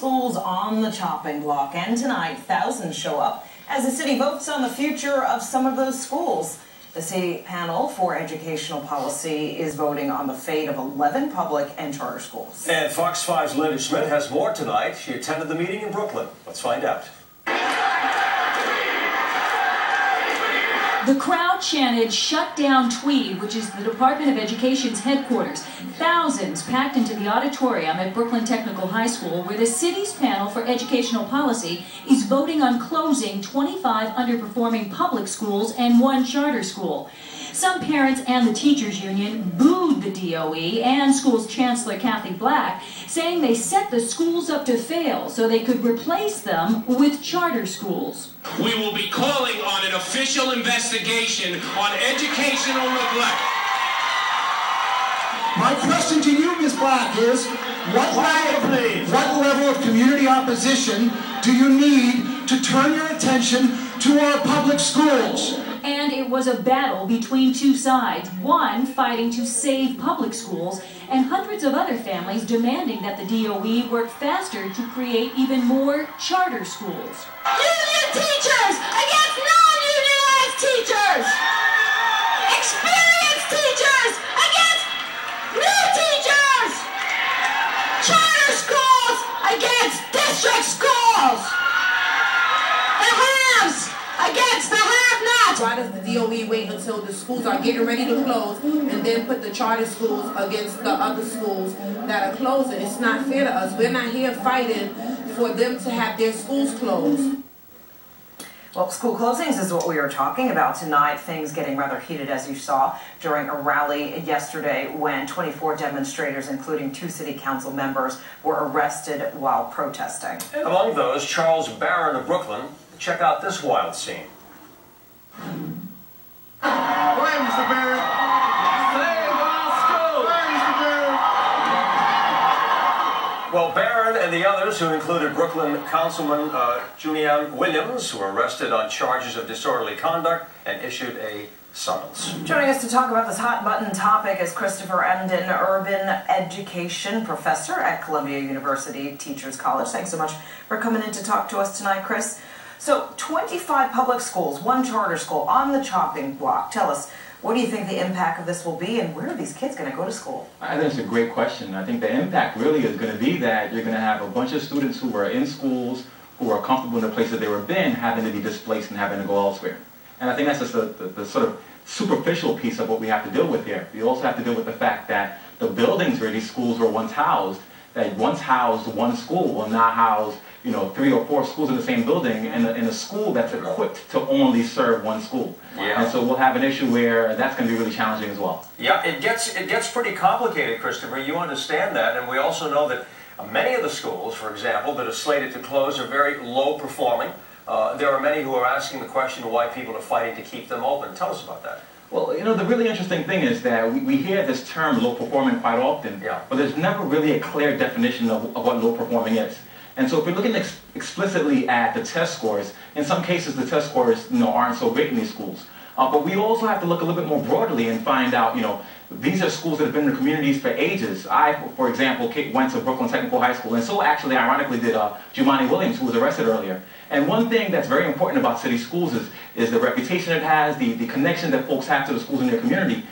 schools on the chopping block, and tonight thousands show up as the city votes on the future of some of those schools. The city panel for educational policy is voting on the fate of 11 public and charter schools. And Fox 5's Linda Schmidt has more tonight. She attended the meeting in Brooklyn. Let's find out. The crowd chanted, "Shut down Tweedy," which is the Department of Education's headquarters. Thousands packed into the auditorium at Brooklyn Technical High School, where the city's panel for educational policy is voting on closing 25 underperforming public schools and 1 charter school. Some parents and the teachers union booed the DOE and school's chancellor Kathy Black, saying they set the schools up to fail so they could replace them with charter schools. We will be calling on an official investigation on educational neglect. My question to you, Ms. Black, is what level of community opposition do you need to turn your attention to our public schools? And it was a battle between two sides, one fighting to save public schools, and hundreds of other families demanding that the DOE work faster to create even more charter schools. Union teachers against non-unionized teachers! Experienced teachers against new teachers! Charter schools against district schools! The haves against the have-nots! Why does the DOE wait until the schools are getting ready to close and then put the charter schools against the other schools that are closing? It's not fair to us. We're not here fighting for them to have their schools closed. Well, school closings is what we are talking about tonight. Things getting rather heated, as you saw, during a rally yesterday when 24 demonstrators, including 2 city council members, were arrested while protesting. Among those, Charles Barron of Brooklyn. Check out this wild scene. Go ahead, Mr. Barron. Save our school. Go ahead, Mr. Barron. Well, Barron and the others, who included Brooklyn Councilman Julianne Williams, were arrested on charges of disorderly conduct and issued a summons. Joining us to talk about this hot-button topic is Christopher Emdin, urban education professor at Columbia University Teachers College. Thanks so much for coming in to talk to us tonight, Chris. So 25 public schools, 1 charter school on the chopping block. Tell us, what do you think the impact of this will be, and where are these kids going to go to school? I think it's a great question. I think the impact really is going to be that you're going to have a bunch of students who are in schools, who are comfortable in the places they were in, having to be displaced and having to go elsewhere. And I think that's just the sort of superficial piece of what we have to deal with here. We also have to deal with the fact that the buildings where these schools were once housed, that once housed 1 school, will now house 3 or 4 schools in the same building in a school that's equipped to only serve 1 school. Yeah. And so we'll have an issue where that's going to be really challenging as well. Yeah, it gets pretty complicated, Christopher. You understand that, and we also know that many of the schools, for example, that are slated to close are very low performing. There are many who are asking the question why people are fighting to keep them open. Tell us about that. Well, the really interesting thing is that we hear this term low performing quite often, but there's never really a clear definition of what low performing is. And so if we're looking explicitly at the test scores, in some cases the test scores aren't so great in these schools. But we also have to look a little bit more broadly and find out, these are schools that have been in the communities for ages. I, for example, went to Brooklyn Technical High School, and so actually, ironically, did Jumaane Williams, who was arrested earlier. And one thing that's very important about city schools is the reputation it has, the connection that folks have to the schools in their community.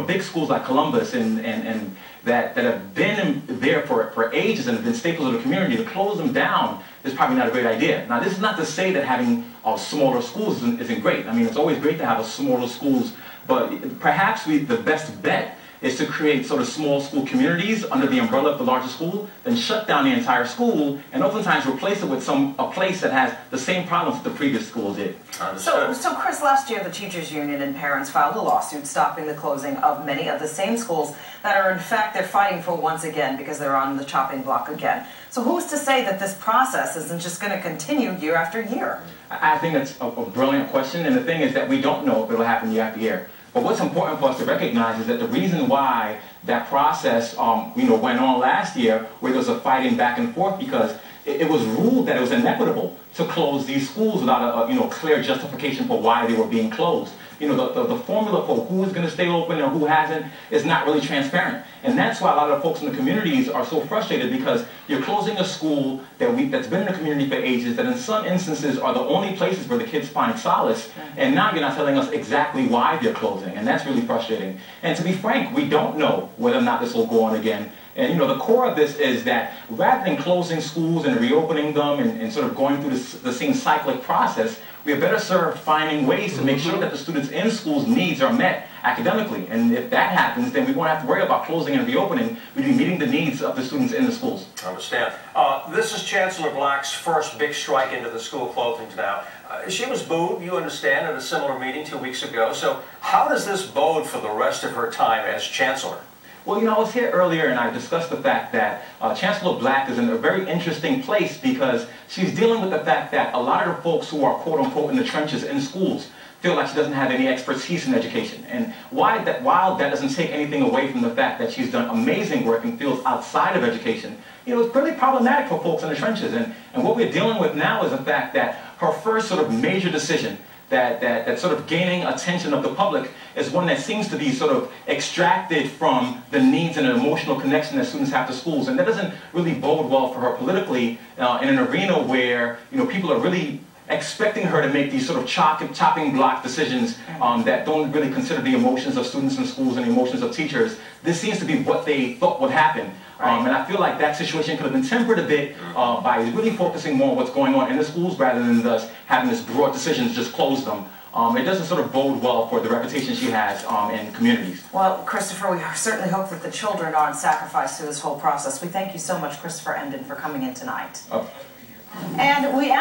Big schools like Columbus and that have been there for ages and have been staples of the community, to close them down is probably not a great idea. Now, this is not to say that having smaller schools isn't great. I mean, it's always great to have smaller schools, but perhaps the best bet is to create sort of small school communities under the umbrella of the larger school, then shut down the entire school, and oftentimes replace it with a place that has the same problems that the previous school did. So Chris, last year the teachers union and parents filed a lawsuit stopping the closing of many of the same schools that are in fact they're fighting for once again because they're on the chopping block again. So who's to say that this process isn't just going to continue year after year? I think that's a brilliant question, and the thing is that we don't know if it will happen year after year. But what's important for us to recognize is that the reason why that process went on last year, where there was a fighting back and forth, because it was ruled that it was inequitable to close these schools without a clear justification for why they were being closed. the formula for who is going to stay open and who hasn't is not really transparent. And that's why a lot of folks in the communities are so frustrated, because you're closing a school that's been in the community for ages, that in some instances are the only places where the kids find solace, and now you're not telling us exactly why they're closing, and that's really frustrating. And to be frank, we don't know whether or not this will go on again. And the core of this is that rather than closing schools and reopening them and sort of going through the same cyclic process, we are better served finding ways to make sure that the students in schools' needs are met academically. And if that happens, then we won't have to worry about closing and reopening. We'll be meeting the needs of the students in the schools. I understand. This is Chancellor Black's first big strike into the school closings now. She was booed, you understand, at a similar meeting 2 weeks ago. So how does this bode for the rest of her time as Chancellor? Well, I was here earlier and I discussed the fact that Chancellor Black is in a very interesting place, because she's dealing with the fact that a lot of the folks who are quote-unquote in the trenches in schools feel like she doesn't have any expertise in education. And while that doesn't take anything away from the fact that she's done amazing work in fields outside of education, it's really problematic for folks in the trenches. And what we're dealing with now is the fact that her first sort of major decision that sort of gaining attention of the public is one that seems to be sort of extracted from the needs and the emotional connection that students have to schools. And that doesn't really bode well for her politically in an arena where people are really expecting her to make these sort of chopping block decisions that don't really consider the emotions of students in schools and the emotions of teachers. This seems to be what they thought would happen. And I feel like that situation could have been tempered a bit by really focusing more on what's going on in the schools rather than thus having this broad decision to just close them. It doesn't sort of bode well for the reputation she has in communities. Well, Christopher, we certainly hope that the children aren't sacrificed through this whole process. We thank you so much, Christopher Emdin, for coming in tonight. And we ask